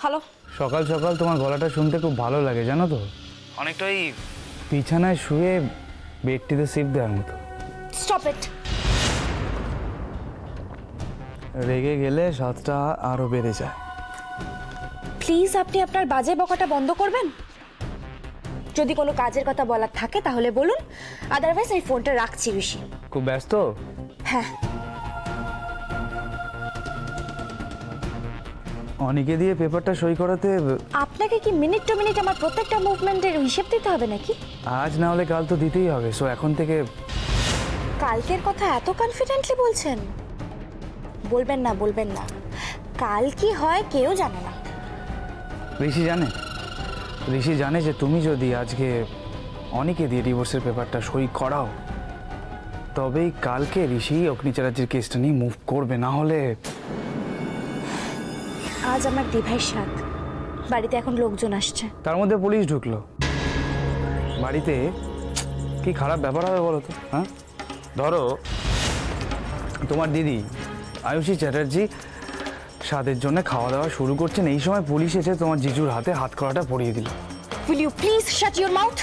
Hello. সকাল সকাল তোমার গলাটা শুনতে খুব ভালো লাগে জানো তো, অনেকটা ওই বিছানায় শুয়ে বেডটিতে সিপ দেওয়ার মতো। Stop it. রেগে গেলে স্বাদটা আরো বেড়ে যায়। প্লিজ আপনি আপনার বাজে বকাটা বন্ধ করবেন। যদি কোনো কাজের কথা বলার থাকে তাহলে বলুন, আদারওয়াইজ এই ফোনটা রাখছি ঋষি। খুব ব্যস্ত? হ্যাঁ। অনেকে দিয়ে পেপারটা সই করাতে আপনাকে কি মিনিট টু মিনিট আমার প্রত্যেকটা মুভমেন্টের হিসেব দিতে হবে নাকি? আজ না হলে কাল তো দিতেই হবে, সো এখন থেকে। কালকের কথা এত কনফিডেন্টলি বলছেন? বলবেন না, বলবেন না। কাল কি হয় কেউ জানে না। ঋষি জানে? ঋষি জানে যে তুমি যদি আজকে অনেকে দিয়ে ডিভোর্সের পেপারটা সই করাও, তবেই কালকে ঋষি অগ্নি চ্যাটার্জির কেসটা নিয়ে মুভ করবে, না হলে। আজ আমার দিভাইয়ের সাথ, বাড়িতে এখন লোকজন আসছে। তার মধ্যে পুলিশ ঢুকলো বাড়িতে, কি খারাপ ব্যাপার হবে বলো তো? হ্যাঁ, ধরো তোমার দিদি আয়ুষী চ্যাটার্জি স্বাদের জন্য খাওয়া দাওয়া শুরু করছেন, এই সময় পুলিশ এসে তোমার জিজুর হাতে হাত করাটা পরিয়ে দিল। Will you please shut your mouth?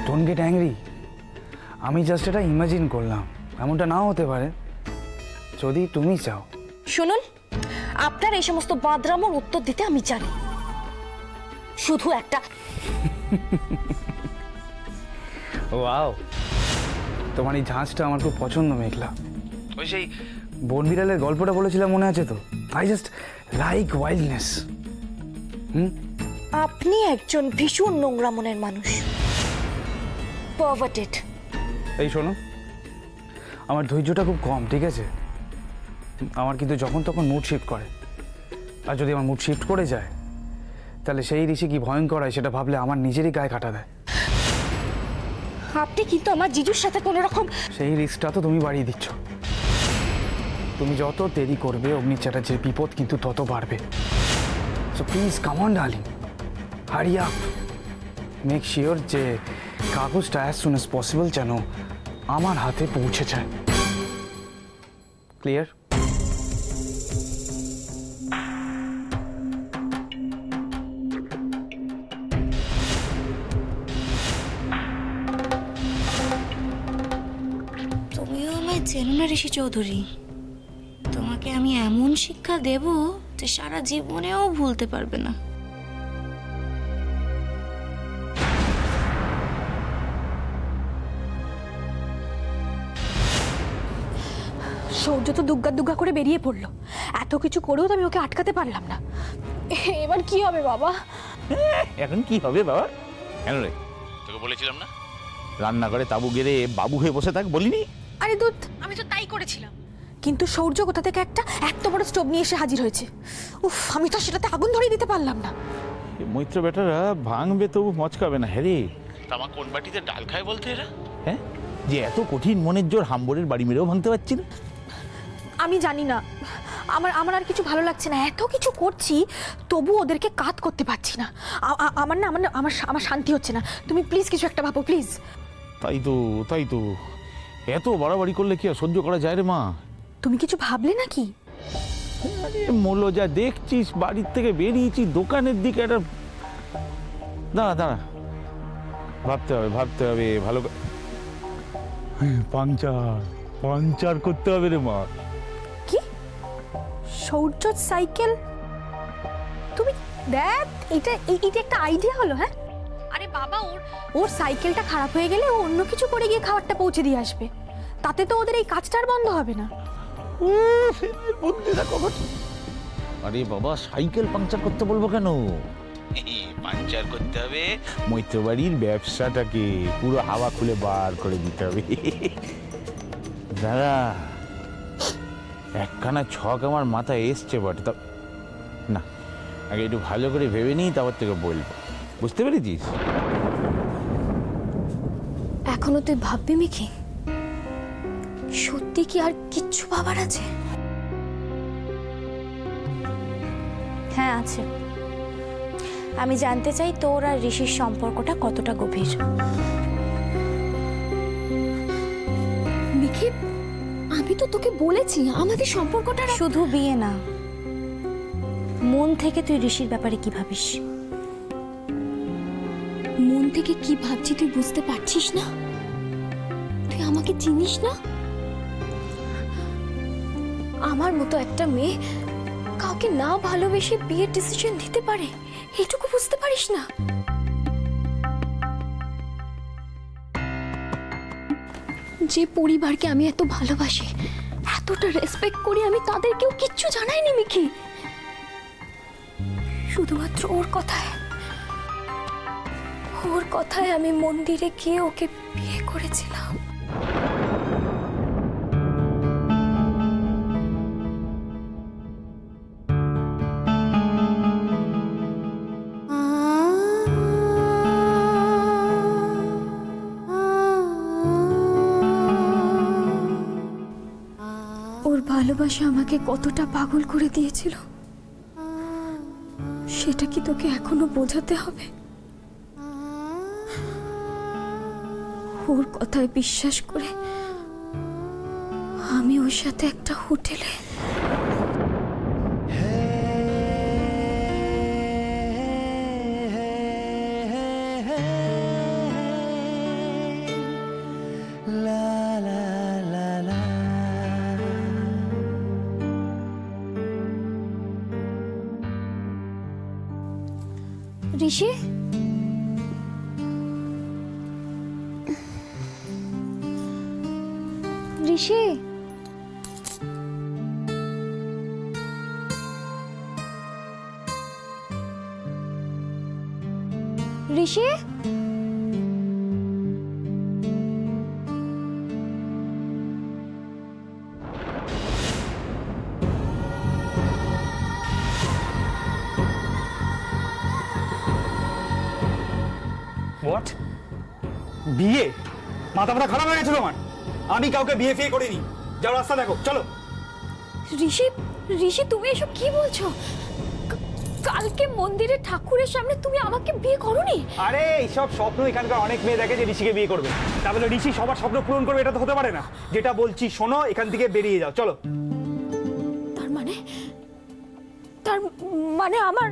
Don't get angry. আমি জাস্ট এটা ইমাজিন করলাম, এমনটা নাও হতে পারে যদি তুমি চাও। শুনুন, আপনার এই সমস্ত বাদরামোর উত্তর দিতে আমি জানি। শুধু একটা ওয়াও, তোমার এই ঝাঁজটা আমার খুব পছন্দ মেঘলা। ওই সেই বন বিড়ালের গল্পটা বলেছিলাম মনে আছে তো? I just like wildness. আপনি একজন ভীষণ নোংরা মনের মানুষ, পারভার্টেড। এই শোনো, আমার ধৈর্যটা খুব কম, ঠিক আছে? আমার কিন্তু যখন তখন মুড শিফট করে, আর যদি আমার মুড শিফট করে যায় তাহলে সেই ঋষি কি ভয়ঙ্কর হয় সেটা ভাবলে আমার নিজেরই গায়ে কাটা দেয়। আপনি কিন্তু আমার জিজুর সাথে কোনো রকম। সেই রিস্কটা তো তুমি বাড়িয়ে দিচ্ছ। তুমি যত দেরি করবে অগ্নি চ্যাটার্জির বিপদ কিন্তু তত বাড়বে। So please come on darling, hurry up, make sure যে কাগজটা অ্যাজ সুন অ্যাজ পসিবল যেন আমার হাতে পৌঁছে যায়। ক্লিয়ার? তুমিও আমায় চেনো না ঋষি চৌধুরী। তোমাকে আমি এমন শিক্ষা দেব যে সারা জীবনেও ভুলতে পারবে না। সৌর্য তো দুগ্গা দুগ্গা করে বেরিয়ে পড়লো। এত কিছু করেও তো আমি ওকে আটকাতে পারলাম না। এবার কি হবে বাবা? এখন কি হবে বাবা? কেন রে, তোকে বলেছিলাম না রান্নাঘরে তাবু গেড়ে বাবু হয়ে বসে থাক, বলিনি? আরে দুধ, আমি তো তাই করেছিলাম, কিন্তু সৌর্য কোথা থেকে একটা এত বড় স্টোভ নিয়ে এসে হাজির হয়েছে। উফ, আমি তো সেটাতে আগুন ধরিয়ে দিতে পারলাম না। মৈত্র বেটারা ভাঙবে তবু মচকাবে না। হ্যাঁ রে, তামা কোন বাটিতে ডাল খায় বলতে এরা? হ্যাঁ, যে এত কঠিন মনের জোর হাম্বরের বাড়ি মেরেও ভাঙতে পারছি না। আমি জানি না, আমার আর কিছু ভালো লাগছে না। এত কিছু করছি তবু ওদেরকে কাট করতে পারছি না। আমার শান্তি হচ্ছে না। তুমি প্লিজ কিছু একটা ভাবো, প্লিজ। তাই তো এত বাড়াবাড়ি করলে কি আর সহ্য করা যায় রে মা? তুমি কিছু ভাবলে নাকি? আরে মোলো, যা দেখছিস, বাড়ির থেকে বেরিয়েছি দোকানের দিকে একটা। দাঁড়া, ভাবতে হবে ভালো। পাংচার করতে হবে রে মা। কি? সৌর্য সাইকেল? তুমি দেখ, এটা একটা আইডিয়া হলো। হ্যাঁ, আরে বাবা, ওর সাইকেলটা খারাপ হয়ে গেলে ও অন্য কিছু করে গিয়ে খাবারটা পৌঁছে দিয়ে আসবে। তাতে তো ওদের এই কাজটার বন্ধ হবে না। আরে বাবা, সাইকেল পাংচার করতে বলবো কেন? পাংচার করতে হবে মৈত্র বাড়ির ব্যবসাটাকে পুরো হাওয়া খুলে বার করে দিতে হবে। দাদা, একখানা ছক আমার মাথায় এসছে বটে, তা না, আগে একটু ভালো করে ভেবে নিই, তারপর থেকে বলবো। বুঝতে পেরেছিস? এখনো তুই ভাববি মিকি? সত্যি কি আর কিচ্ছু ভাবার আছে? হ্যাঁ আছে। আমি জানতে চাই তোর আর ঋষির সম্পর্কটা কতটা গভীর। মিকি, আমি তো তোকে বলেছি আমাদের সম্পর্কটা শুধু বিয়ে না, মন থেকে তুই ঋষির ব্যাপারে কি ভাবিস? মন থেকে কি ভাবছি তুই বুঝতে পারছিস না? তুই আমাকে চিনিস না? আমার মতো একটা মেয়ে কাউকে না ভালোবেসে বিয়ের ডিসিশন নিতে পারে, এইটুকু বুঝতে পারিস না? যে পরিবারকে আমি এত ভালোবাসি, এতটা রেসপেক্ট করি, আমি তাদেরকেও কিচ্ছু জানাইনি মিকি। শুধুমাত্র ওর কথায় আমি মন্দিরে গিয়ে ওকে বিয়ে করেছিলাম। ওর ভালোবাসা আমাকে কতটা পাগল করে দিয়েছিল সেটা কি তোকে এখনো বোঝাতে হবে? ওর কথায় বিশ্বাস করে আমি ওর সাথে একটা হোটেলে ঋষি, ঋষি, ঋষি, হোয়াট? বিয়ে? মাথাটা খারাপ হয়ে গেছিল আমার। আমি কাউকে বিয়ে ফিয়ে করিনি। যাও রাস্তা দেখো, চলো। ঋষি, ঋষি তুমি এসব কি বলছো? কালকে মন্দিরে ঠাকুরের সামনে তুমি আমাকে বিয়ে করোনি? আরে এইসব স্বপ্ন এখানকার অনেক মেয়ে দেখে যে ঋষিকে বিয়ে করবে, তাহলে ঋষি সবার স্বপ্ন পূরণ করবে, এটা তো হতে পারে না। যেটা বলছি শোনো, এখান থেকে বেরিয়ে যাও, চলো। তার মানে আমার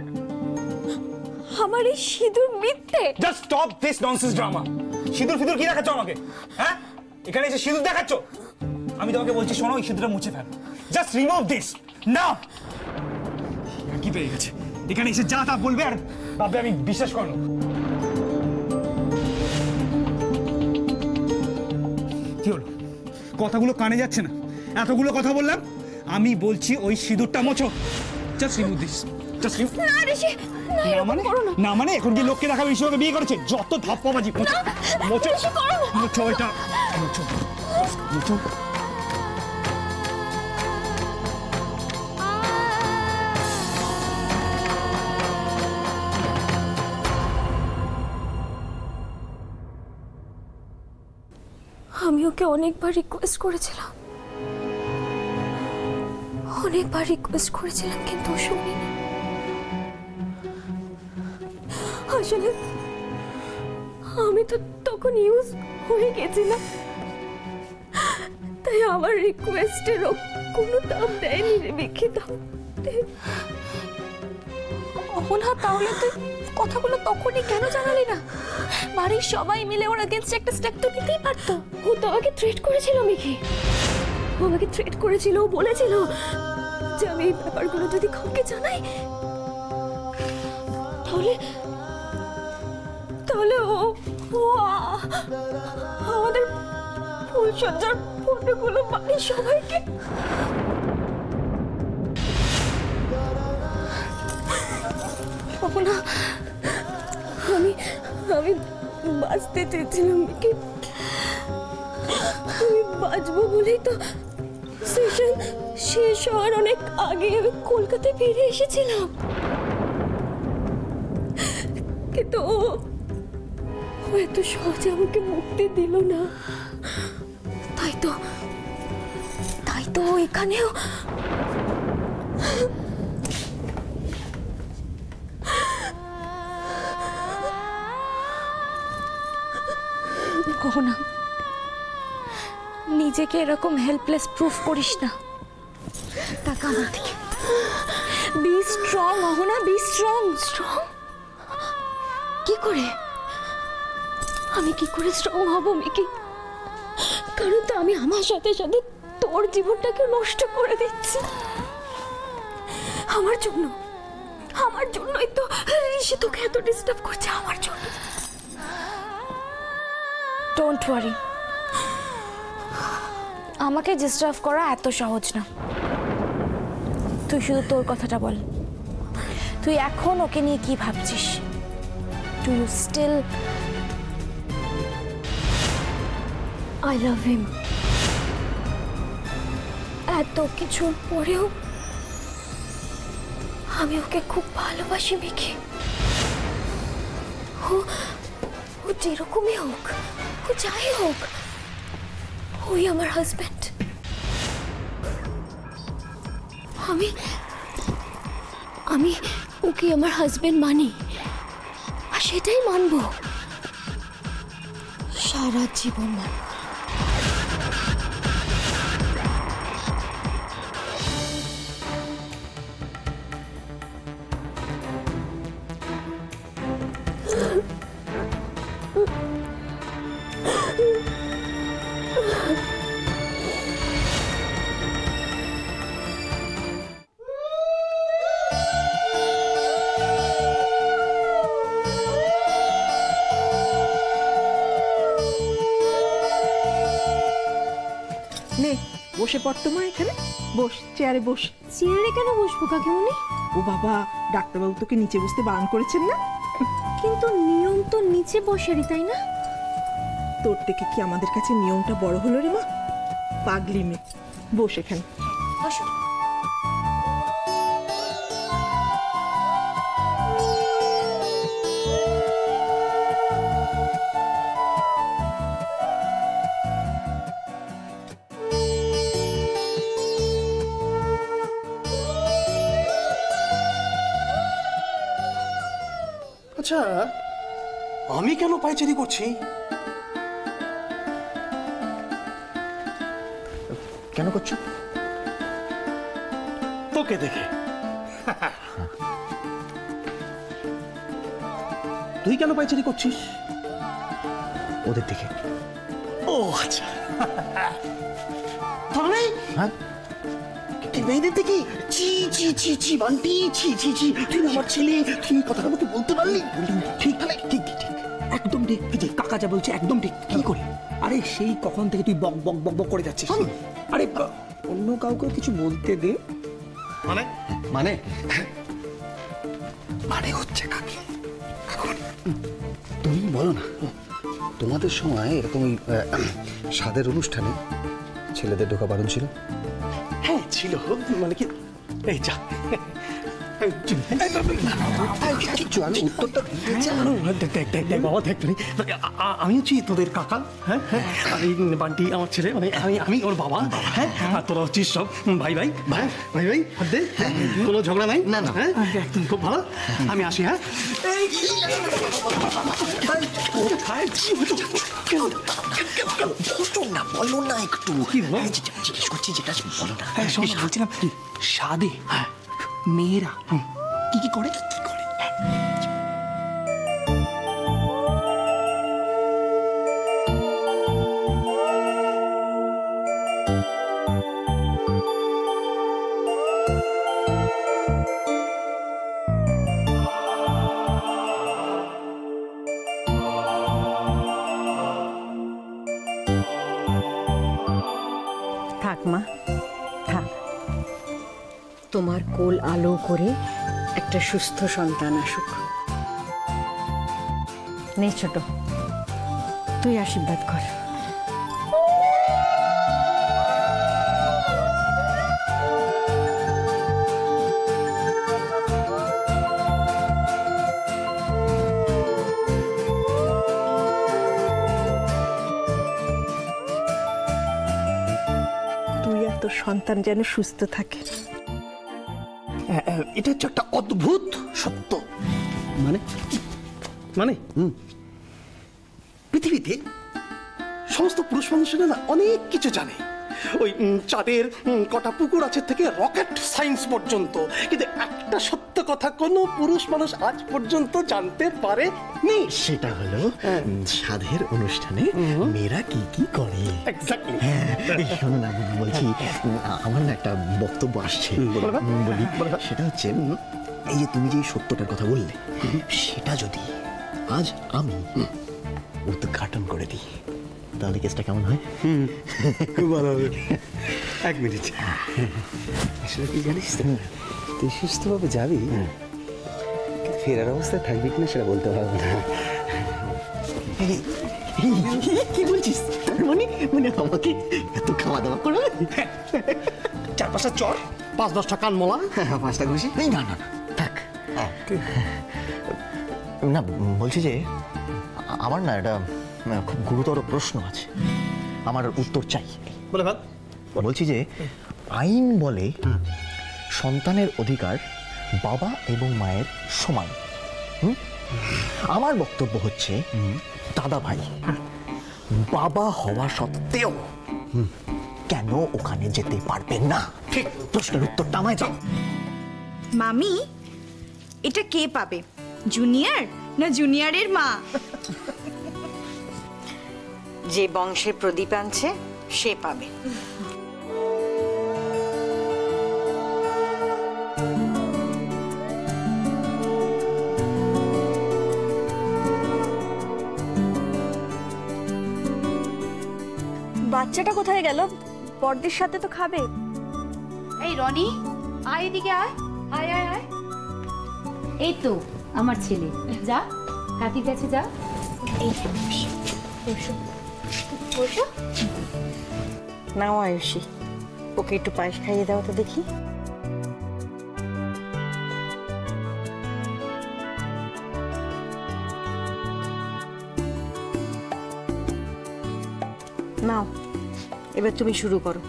এই সিঁদুর মিথ্যে? Just stop this nonsense drama. সিঁদুর ফিদুর কি দেখাচ্ছ আমাকে? হ্যাঁ, এখানে এসে সিঁদুর দেখাচ্ছ? আমি তোমাকে বলছি শোনো, এই সিঁদুরটা মুছে fail. Just remove this now. কি পেয়ে গেছে? এখানে এসে যা তা বলবে আর ভাববে আমি বিশ্বাস করব। কি হলো? কথাগুলো কানে যাচ্ছে না? এতগুলো কথা বললাম, আমি বলছি ওই সিঁদুরটা মোছো। Just remove this, just remove. না ঋষি, না মানে এখন কি লোককে দেখাবে ঋষি ওকে বিয়ে করেছে? যত ধাপ্পাবাজি। মোছো, মোছো এটা, মোছো, মোছো। আমি ওকে অনেকবার রিকোয়েস্ট করেছিলাম, কিন্তু ও শুনিনি। আসলে আমি তো তখন ইউজ হয়ে গেছিলাম, তাই আমার রিকোয়েস্টেরও কোনো দাম দেয়নি রে মিকি। অহনা, তাহলে তুই কথাগুলো তখনই কেন জানালি না? বাড়ির সবাই মিলে ওর এগেইনস্টে একটা স্টেপ তো নিতেই পারতো। ও তো আমাকে থ্রেট করেছিল মিকি, ও আমাকে থ্রেট করেছিল, ও বলেছিল যে আমি এই ব্যাপারগুলো যদি কাউকে জানাই তাহলে আমাদের ফুলসজ্জার ফটোগুলো বাড়ির সবাইকে। না, আমি বাঁচতে চেয়েছিলাম মিকি, আমি বাঁচবো বলেই তো সেশন শেষ হওয়ার অনেক আগে আমি কলকাতায় ফিরে এসেছিলাম। কিন্তু ও এত সহজে আমাকে মুক্তি দিল না। তাই তো এখানেও নিজেকে এরকম হেল্পলেস প্রুফ করিস না। টাকা আমার দিকে। Be strong Ahana, be strong. Strong কি করে? আমি কি করে স্ট্রং হব মিকি? কারণ তো আমি আমার সাথে সাথে তোর জীবনটাকে নষ্ট করে দিচ্ছি আমার জন্য। আমার জন্যই তো ঋষি তোকে এত ডিস্টার্ব করছে, আমার জন্য। ডোন্ট ওয়ারি, আমাকে ডিস্টার্ব করা এত সহজ না। তুই শুধু তোর কথাটা বল, তুই এখন ওকে নিয়ে কি ভাবছিস? Do you still I love him? এত কিছুর পরেও আমি ওকে খুব ভালোবাসি মিকি। ও যেরকমই হোক, ও যাই হোক, ওই আমার হাজব্যান্ড। আমি ওকে আমার হাজব্যান্ড মানি, আর সেটাই মানবো সারা জীবন মানবো। নে বসে পড় তো মা, এখানে বস, চেয়ারে বস। চেয়ারে কেন বসবো কাকিমণি? ও বাবা, ডাক্তারবাবু তোকে নিচে বসতে বারণ করেছেন না? কিন্তু নিয়ম তো নিচে বসেরই, তাই না? তোর থেকে কি আমাদের কাছে নিয়মটা বড় হলো রে মা? পাগলি মেয়ে, বস এখানে। বসো। আচ্ছা, আমি কেন পায়চারি করছি? কেন করছো? তোকে দেখে। তুই কেন পায়চারি করছিস? ওদের দেখে। ও আচ্ছা, তাহলে হ্যাঁ মেয়েদের দেখি চি চি চি চি বান্টি, চি চি চি, তুই আমার ছেলে, তুই কথাটা মতো বলতে পারলি? ঠিক ঠিক ঠিক ঠিক, একদম ঠিক। এই যে কাকা যা বলছে একদম ঠিক। কি করে? আরে সেই কখন থেকে তুই বক বক বক বক করে যাচ্ছিস। আরে অন্য কাউকে কিছু বলতে দে। মানে মানে মানে হচ্ছে কাকি, তুমি বলো না, তোমাদের সময় এরকম স্বাদের অনুষ্ঠানে ছেলেদের ঢোকা বারণ ছিল? হ্যাঁ ছিল, মানে কি এই যা কিছু আমি উত্তরটা বাবা দেখ, আমি হচ্ছি তোদের কাকা। হ্যাঁ হ্যাঁ, আর এই বান্টি আমার ছেলে, মানে আমি ওর বাবা। হ্যাঁ, আর তোরা হচ্ছিস সব ভাই ভাই ভাই ভাই ভাই। দে, কোনো ঝগড়া নাই না? হ্যাঁ একদম খুব ভালো। আমি আসি। হ্যাঁ না বলো না একটু, কি বলো? জিজ্ঞেস করছি যেটা বলো না। বলছিলাম সাদে মেয়েরা কি কি করে, কি করে? থাক মা, থাক। তোমার কোল আলো করে একটা সুস্থ সন্তান আসুক। নে ছোট, তুই আশীর্বাদ কর। তুই আর তোর সন্তান যেন সুস্থ থাকে। এটা হচ্ছে একটা অদ্ভুত সত্য। মানে মানে পৃথিবীতে সমস্ত পুরুষ মানুষেরা না অনেক কিছু জানে, ওই চাঁদের কটা পুকুর আছে থেকে রকেট সায়েন্স পর্যন্ত, কিন্তু একটা সত্য কথা কোনো পুরুষ মানুষ আজ পর্যন্ত জানতে পারেনি। সেটা হলো সাধের অনুষ্ঠানে মেয়েরা কি কি করে। এক্স্যাক্টলি। হ্যাঁ, এই শোনো না, বলছি আমার না একটা বক্তব্য আসছে, বলি। সেটা হচ্ছে এই যে তুমি যে সত্যটার কথা বললে, সেটা যদি আজ আমি উদ্ঘাটন করে দিই তাহলে কেসটা কেমন হয়? খুব ভালো হবে। এক মিনিট, আসলে কি জানিস তো, তুই সুস্থভাবে যাবি, ফেরার অবস্থায় থাকবি কিনা সেটা বলতে পারবো না। কি বলছিস? তার মানে মানে আমাকে এত খাওয়া দাওয়া করে 4-5টা চর, 5-10টা কান মোলা, 5টা খুশি? না না না, থাক। না, বলছি যে আমার না এটা খুব গুরুতর প্রশ্ন আছে, আমার উত্তর চাই। বলে ভাত। বলছি যে আইন বলে সন্তানের অধিকার বাবা এবং মায়ের সমান। আমার বক্তব্য হচ্ছে দাদা ভাই বাবা হওয়া সত্ত্বেও কেন ওখানে যেতে পারবেন না? ঠিক, প্রশ্নের উত্তরটা আমায় দাও। মামি, এটা কে পাবে, জুনিয়র না জুনিয়রের মা? যে বংশের প্রদীপ আনছে সে পাবে। বাচ্চাটা কোথায় গেল? বড়দের সাথে তো খাবে। এই রনি, আয় এদিকে আয়, আয় আয় আয়। এই তো আমার ছেলে, যা কাকির কাছে যা। এই বসো বসো। নাও আয়ুষী, ওকে একটু পায়েস খাইয়ে দাও তো দেখি। নাও, এবার তুমি শুরু করো,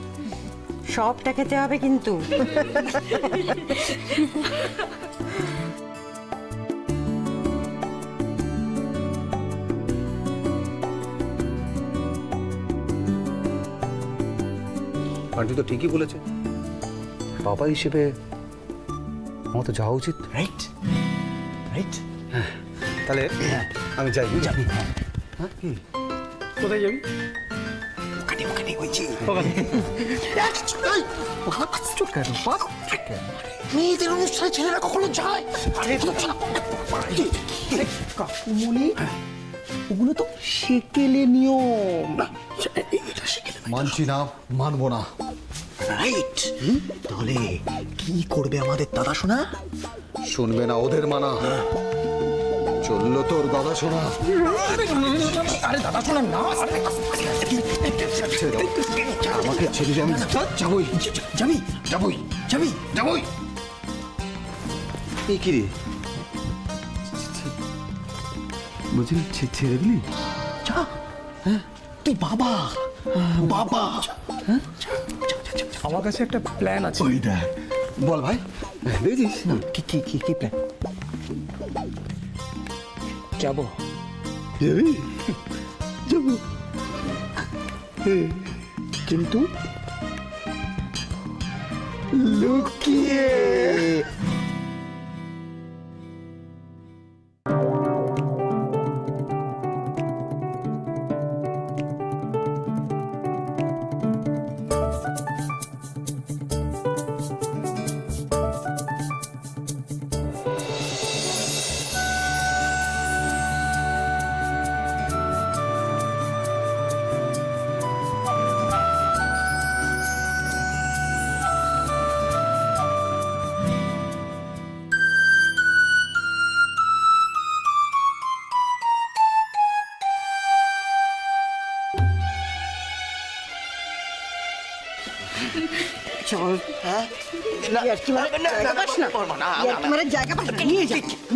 সবটা খেতে হবে কিন্তু। আন্টি তো ঠিকই বলেছে, বাবা হিসেবে আমার তো যাওয়া উচিত। Right right. তাহলে আমি যাই। যাবি? হ্যাঁ, কি কোথায় যাবি? ওখানে ওখানে ওই যে মেয়েদের অনুষ্ঠানে ছেলেরা কখনো যায়? কাকুমনি, ওগুলো তো সেকেলে নিয়ম। মানছি না, মানবো না। রাইট। তাহলে কি করবে আমাদের দাদা শোনা? শুনবে না ওদের মানা, চললো তোর দাদা শোনা। আরে দাদা শোনা না, আমাকে ছেড়ে যে আমি যাবই, যাবি যাবই, যাবি যাবই। এই কি রে, বলছি ছেড়ে দিলি? যা, তুই বাবা বাবা। আমার কাছে একটা প্ল্যান আছে। ওই দেখ, বল ভাই, দেখছিস? কি কি কি কি প্ল্যান? যাবো। যাবি? যাবো, কিন্তু লুকিয়ে। চল,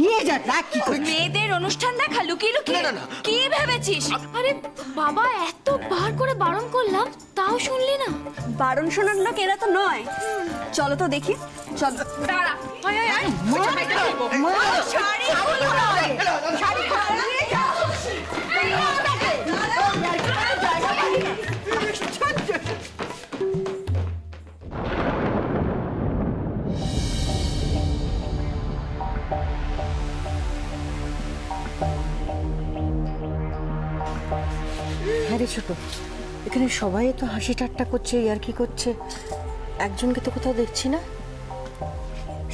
নিয়ে যা, দেখ কি করে। মেয়েদের অনুষ্ঠান দেখা লুকিয়ে লুকিয়ে কি ভেবেছিস? আরে বাবা, এতবার করে বারণ করলাম তাও শুনলি না। বারণ শোনার লোক এরা তো নয়। চলো তো দেখি, চল। দাঁড়া, শাড়ি হ্যাঁ রে ছোট, এখানে সবাই তো হাসি ঠাট্টা করছে, ইয়ার্কি করছে, একজনকে তো কোথাও দেখছি না।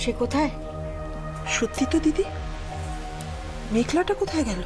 সে কোথায়? সত্যি তো দিদি, মেঘলাটা কোথায় গেল?